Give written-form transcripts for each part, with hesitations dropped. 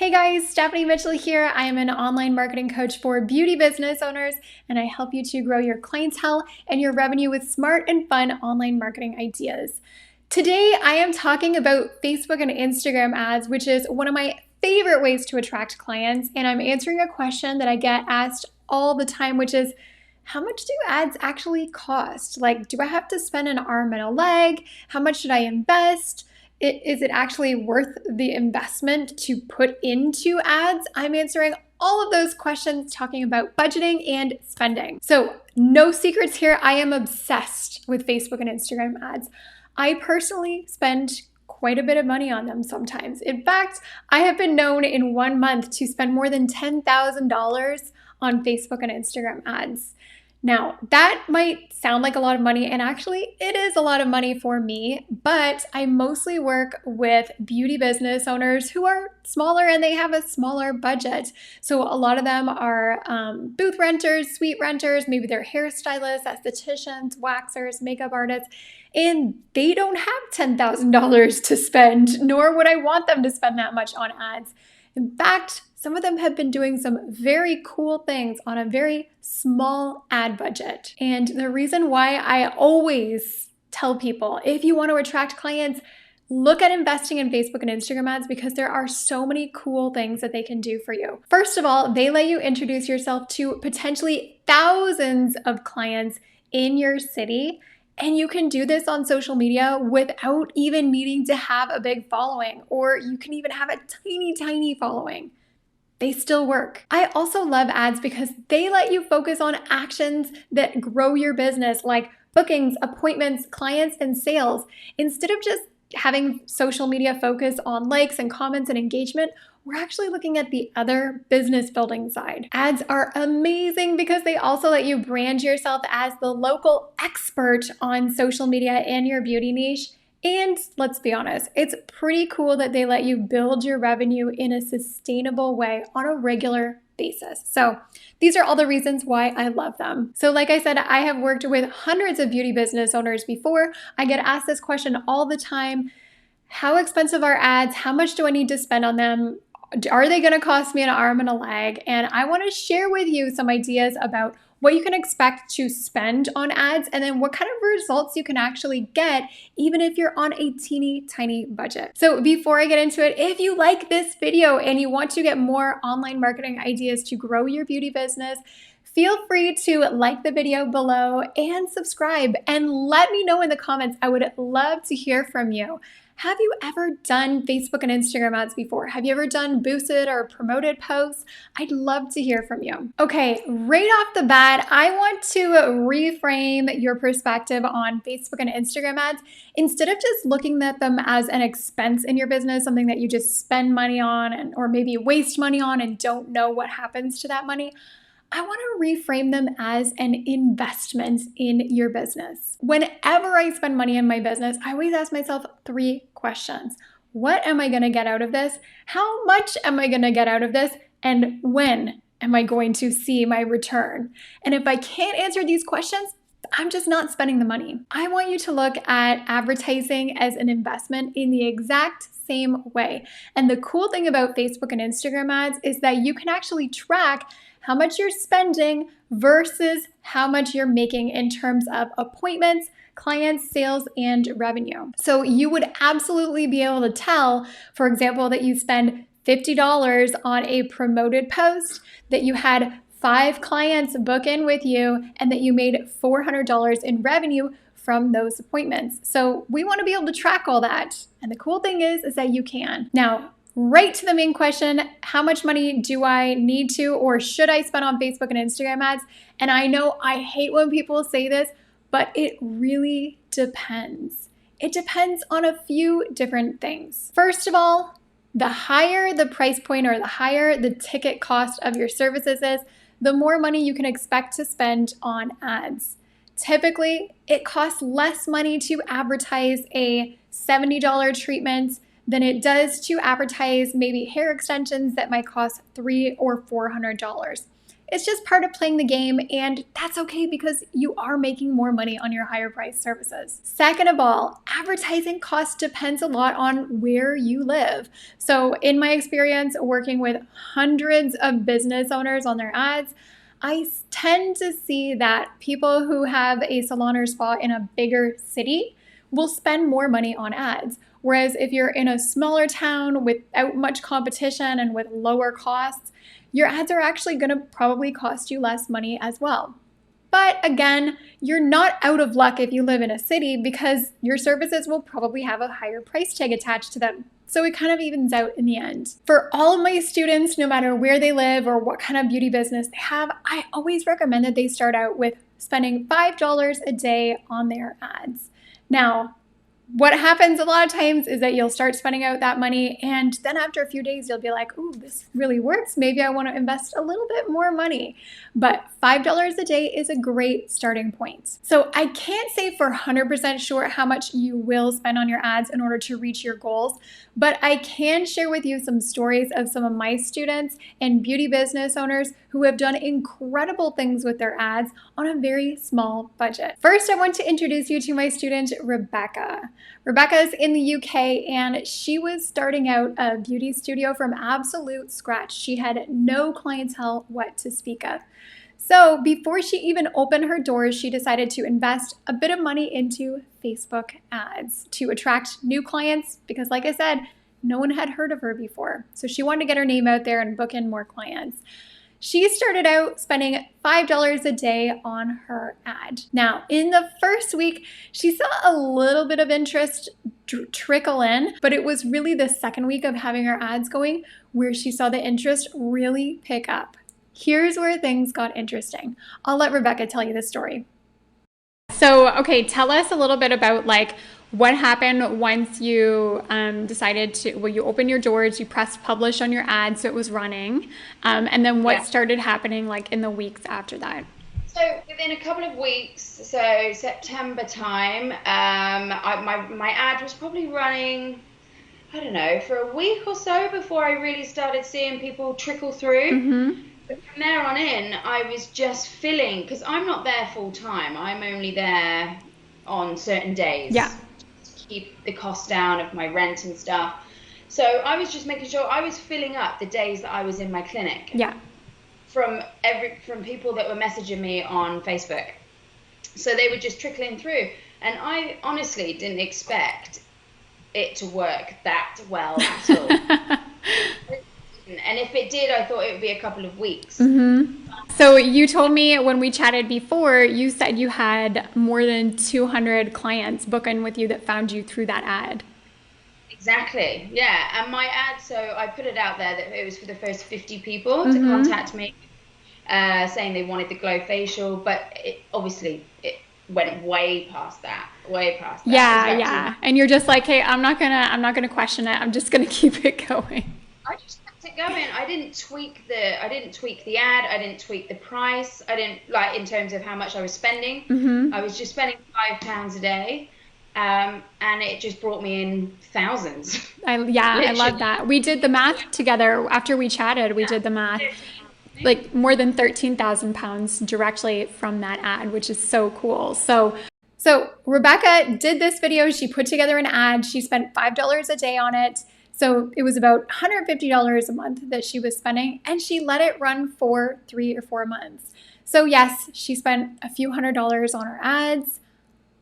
Hey guys, Stephanie Mitchell here. I am an online marketing coach for beauty business owners, and I help you to grow your clientele and your revenue with smart and fun online marketing ideas. Today, I am talking about Facebook and Instagram ads, which is one of my favorite ways to attract clients. And I'm answering a question that I get asked all the time, which is, how much do ads actually cost? Like, do I have to spend an arm and a leg? How much should I invest? Is it actually worth the investment to put into ads? I'm answering all of those questions, talking about budgeting and spending. So, no secrets here. I am obsessed with Facebook and Instagram ads. I personally spend quite a bit of money on them sometimes. In fact, I have been known in 1 month to spend more than $10,000 on Facebook and Instagram ads. Now, that might sound like a lot of money, and actually it is a lot of money for me, but I mostly work with beauty business owners who are smaller and they have a smaller budget. So a lot of them are booth renters, suite renters, maybe they're hairstylists, estheticians, waxers, makeup artists, and they don't have $10,000 to spend, nor would I want them to spend that much on ads. In fact, some of them have been doing some very cool things on a very small ad budget. And the reason why I always tell people, if you want to attract clients, look at investing in Facebook and Instagram ads because there are so many cool things that they can do for you. First of all, they let you introduce yourself to potentially thousands of clients in your city. And you can do this on social media without even needing to have a big following, or you can even have a tiny following. They still work. I also love ads because they let you focus on actions that grow your business, like bookings, appointments, clients, and sales. Instead of just having social media focus on likes and comments and engagement, we're actually looking at the other business building side. Ads are amazing because they also let you brand yourself as the local expert on social media in your beauty niche. And let's be honest, it's pretty cool that they let you build your revenue in a sustainable way on a regular basis. So these are all the reasons why I love them. So like I said, I have worked with hundreds of beauty business owners before. I get asked this question all the time. How expensive are ads? How much do I need to spend on them? Are they going to cost me an arm and a leg? And I want to share with you some ideas about what you can expect to spend on ads and then what kind of results you can actually get even if you're on a teeny tiny budget. So before I get into it, if you like this video and you want to get more online marketing ideas to grow your beauty business, feel free to like the video below and subscribe and let me know in the comments. I would love to hear from you. Have you ever done Facebook and Instagram ads before? Have you ever done boosted or promoted posts? I'd love to hear from you. Okay, right off the bat, I want to reframe your perspective on Facebook and Instagram ads. Instead of just looking at them as an expense in your business, something that you just spend money on or maybe waste money on and don't know what happens to that money, I want to reframe them as an investment in your business. Whenever I spend money in my business, I always ask myself 3 questions. What am I going to get out of this? How much am I going to get out of this? And when am I going to see my return? And if I can't answer these questions, I'm just not spending the money. I want you to look at advertising as an investment in the exact same way. And the cool thing about Facebook and Instagram ads is that you can actually track how much you're spending versus how much you're making in terms of appointments, clients, sales, and revenue. So you would absolutely be able to tell, for example, that you spend $50 on a promoted post, that you had 5 clients book in with you, and that you made $400 in revenue from those appointments. So we want to be able to track all that. And the cool thing is that you can. Now, right to the main question, how much money do I need to or should I spend on Facebook and Instagram ads? And I know I hate when people say this, but it really depends. It depends on a few different things. First of all, the higher the price point or the higher the ticket cost of your services is, the more money you can expect to spend on ads. Typically, it costs less money to advertise a $70 treatment than it does to advertise maybe hair extensions that might cost $300 or $400. It's just part of playing the game, and that's okay because you are making more money on your higher priced services. Second of all, advertising cost depends a lot on where you live. So in my experience working with hundreds of business owners on their ads, I tend to see that people who have a salon or spa in a bigger city will spend more money on ads. Whereas if you're in a smaller town without much competition and with lower costs, your ads are actually going to probably cost you less money as well. But again, you're not out of luck if you live in a city because your services will probably have a higher price tag attached to them. So it kind of evens out in the end. For all of my students, no matter where they live or what kind of beauty business they have, I always recommend that they start out with spending $5 a day on their ads. Now, what happens a lot of times is that you'll start spending out that money, and then after a few days, you'll be like, ooh, this really works. Maybe I want to invest a little bit more money. But $5 a day is a great starting point. So I can't say for 100% sure how much you will spend on your ads in order to reach your goals, but I can share with you some stories of some of my students and beauty business owners who have done incredible things with their ads on a very small budget. First, I want to introduce you to my student, Rebekah. Rebekah's in the UK, and she was starting out a beauty studio from absolute scratch. She had no clientele what to speak of. So before she even opened her doors, she decided to invest a bit of money into Facebook ads to attract new clients because, like I said, no one had heard of her before. So she wanted to get her name out there and book in more clients. She started out spending $5 a day on her ad. Now, in the first week, she saw a little bit of interest trickle in, but it was really the second week of having her ads going where she saw the interest really pick up. Here's where things got interesting. I'll let Rebekah tell you the story. So, okay, tell us a little bit about what happened once you decided to, well, you opened your doors, you pressed publish on your ad so it was running, and then what started happening in the weeks after that? So within a couple of weeks, so September time, my ad was probably running, I don't know, for a week or so before I really started seeing people trickle through. Mm-hmm. But from there on in, I was just filling, because I'm not there full time. I'm only there on certain days. Yeah. To keep the cost down of my rent and stuff. So I was just making sure I was filling up the days that I was in my clinic. Yeah. From people that were messaging me on Facebook. So they were just trickling through. And I honestly didn't expect it to work that well at all. And if it did, I thought it would be a couple of weeks. Mm-hmm. So you told me when we chatted before, you said you had more than 200 clients book in with you that found you through that ad. Exactly. Yeah. And my ad, so I put it out there that it was for the first 50 people to contact me saying they wanted the glow facial, but it went way past that. Yeah, yeah. And you're just like, hey, I'm not gonna question it. I'm just gonna keep it going. I just kept it going. I didn't tweak the ad. I didn't tweak the price. I didn't in terms of how much I was spending. Mm-hmm. I was just spending £5 a day. And it just brought me in thousands. I love that. We did the math together after we chatted. We did the math, more than £13,000 directly from that ad, which is so cool. So Rebekah did this video. She put together an ad. She spent $5 a day on it. So it was about $150 a month that she was spending, and she let it run for 3 or 4 months. So yes, she spent a few $100s on her ads,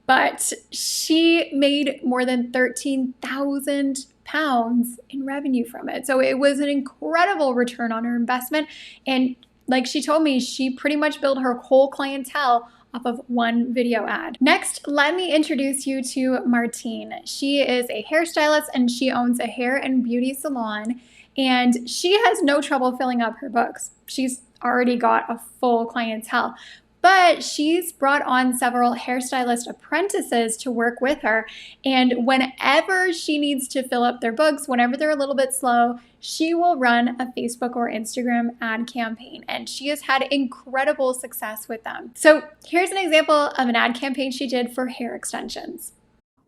but she made more than £13,000 in revenue from it. So it was an incredible return on her investment. And like she told me, she pretty much built her whole clientele off of one video ad. Next, let me introduce you to Martine. She is a hairstylist and she owns a hair and beauty salon, and she has no trouble filling up her books. She's already got a full clientele. But she's brought on several hairstylist apprentices to work with her. And whenever she needs to fill up their books, whenever they're a little bit slow, she will run a Facebook or Instagram ad campaign. And she has had incredible success with them. So here's an example of an ad campaign she did for hair extensions.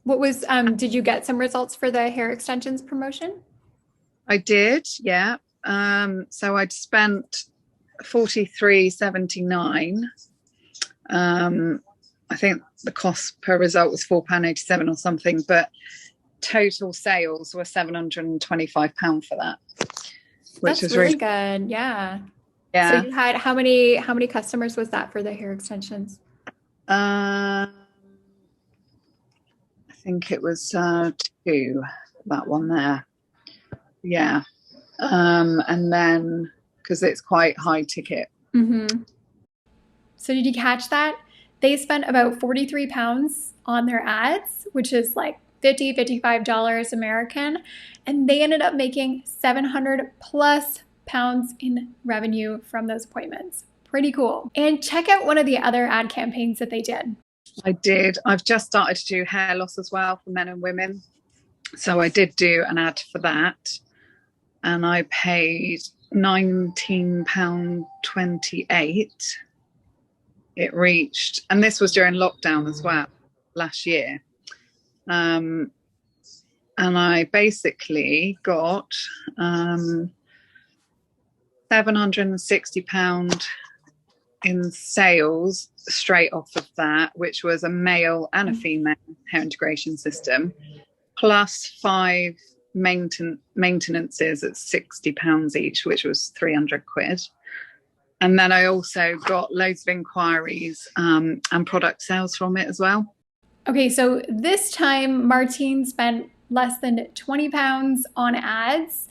Did you get some results for the hair extensions promotion? I did, yeah. So I'd spent 43.79. I think the cost per result was £4.87 or something, but total sales were £725 for that, which That's was really good. Yeah. So yeah. you had how many customers was that for the hair extensions? I think it was 2, that one there. Yeah. And then because it's quite high ticket. Mm-hmm. So did you catch that? They spent about £43 on their ads, which is like $55 American, and they ended up making 700 plus pounds in revenue from those appointments. Pretty cool. And check out one of the other ad campaigns that they did. I did. I've just started to do hair loss as well for men and women. So I did do an ad for that, and I paid £19.28. It reached, and this was during lockdown as well, last year. And I basically got £760 in sales straight off of that, which was a male and a female hair integration system, plus 5 maintenances at £60 each, which was £300. And then I also got loads of inquiries and product sales from it as well. Okay, so this time Martine spent less than 20 pounds on ads,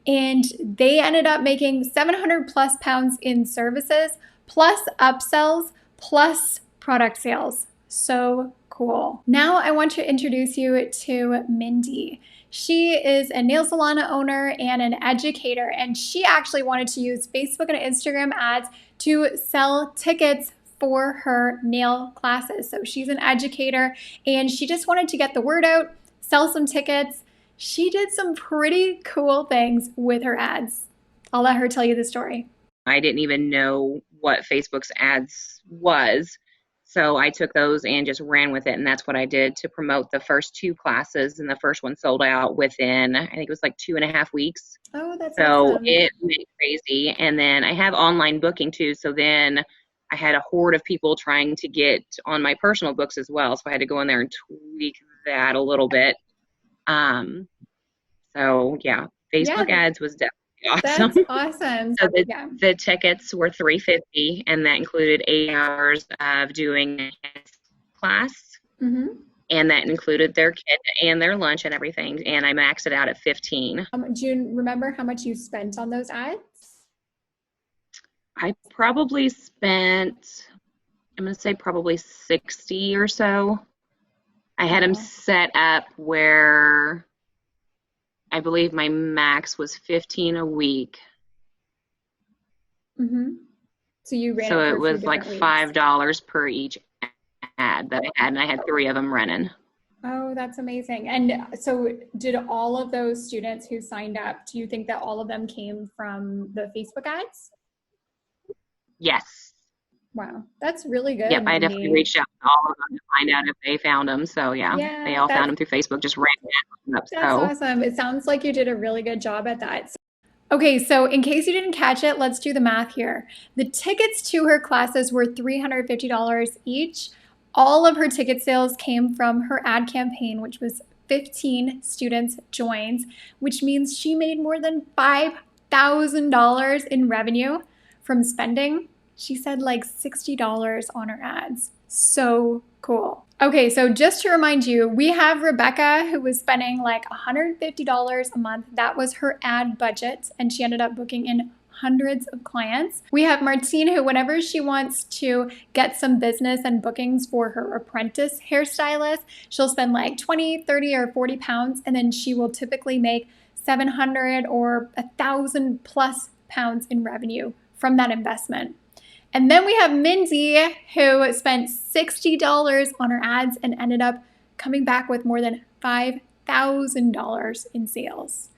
and they ended up making 700 plus pounds in services, plus upsells, plus product sales. So cool. Now I want to introduce you to Mindy. She is a nail salon owner and an educator, and she actually wanted to use Facebook and Instagram ads to sell tickets for her nail classes. So she's an educator and she just wanted to get the word out, sell some tickets. She did some pretty cool things with her ads. I'll let her tell you the story. I didn't even know what Facebook's ads was. So I took those and just ran with it. And that's what I did to promote the first 2 classes. And the first one sold out within, I think it was like 2.5 weeks. Oh, that's so awesome. It went crazy. And then I have online booking too. So then I had a horde of people trying to get on my personal books as well. So I had to go in there and tweak that a little bit. So yeah, Facebook ads was definitely awesome. That's awesome. So the tickets were $350, and that included 8 hours of doing a class, and that included their kid and their lunch and everything. And I maxed it out at 15. Do you remember how much you spent on those ads? I probably spent, I'm going to say probably 60 or so. I had them set up where I believe my max was 15 a week. So you ran. So it was like $5 per each ad that I had, and I had 3 of them running. Oh, that's amazing. And so did all of those students who signed up, do you think that all of them came from the Facebook ads? Yes. Wow, that's really good. Yep, I definitely reached out to all of them to find out if they found them. So yeah they all found them through Facebook, just ran them up. That's awesome. It sounds like you did a really good job at that. Okay, so in case you didn't catch it, let's do the math here. The tickets to her classes were $350 each. All of her ticket sales came from her ad campaign, which was 15 students joined, which means she made more than $5,000 in revenue from spending. She said like $60 on her ads. So cool. Okay, so just to remind you, we have Rebekah who was spending like $150 a month. That was her ad budget, and she ended up booking in hundreds of clients. We have Martine who, whenever she wants to get some business and bookings for her apprentice hairstylist, she'll spend like 20, 30, or 40 pounds, and then she will typically make 700 or 1,000 plus pounds in revenue from that investment. And then we have Mindy, who spent $60 on her ads and ended up coming back with more than $5,000 in sales.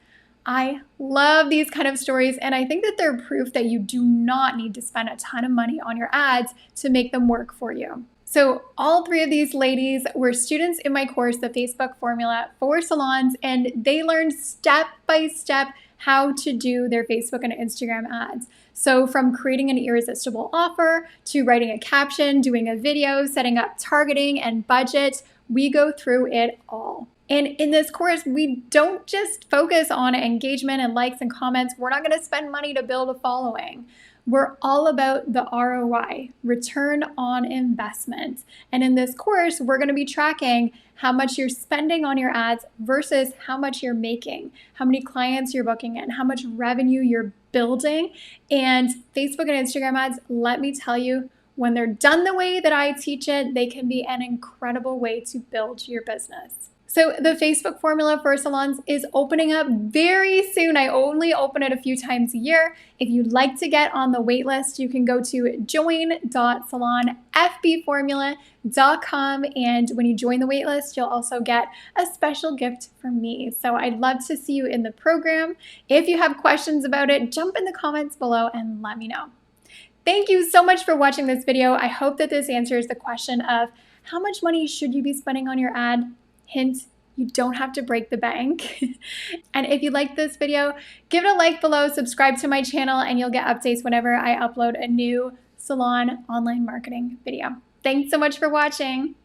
I love these kind of stories, and I think that they're proof that you do not need to spend a ton of money on your ads to make them work for you. So all 3 of these ladies were students in my course, The Facebook Formula for Salons, and they learned step by step how to do their Facebook and Instagram ads. So from creating an irresistible offer to writing a caption, doing a video, setting up targeting and budget, we go through it all. And in this course, we don't just focus on engagement and likes and comments. We're not going to spend money to build a following. We're all about the ROI, return on investment. And in this course, we're going to be tracking how much you're spending on your ads versus how much you're making, how many clients you're booking in, how much revenue you're building. And Facebook and Instagram ads, let me tell you, when they're done the way that I teach it, they can be an incredible way to build your business. So the Facebook formula for salons is opening up very soon. I only open it a few times a year. If you'd like to get on the wait list, you can go to join.salonfbformula.com. And when you join the wait list, you'll also get a special gift from me. So I'd love to see you in the program. If you have questions about it, jump in the comments below and let me know. Thank you so much for watching this video. I hope that this answers the question of how much money should you be spending on your ad? Hint, you don't have to break the bank. And if you like this video, give it a like below, subscribe to my channel, and you'll get updates whenever I upload a new salon online marketing video. Thanks so much for watching.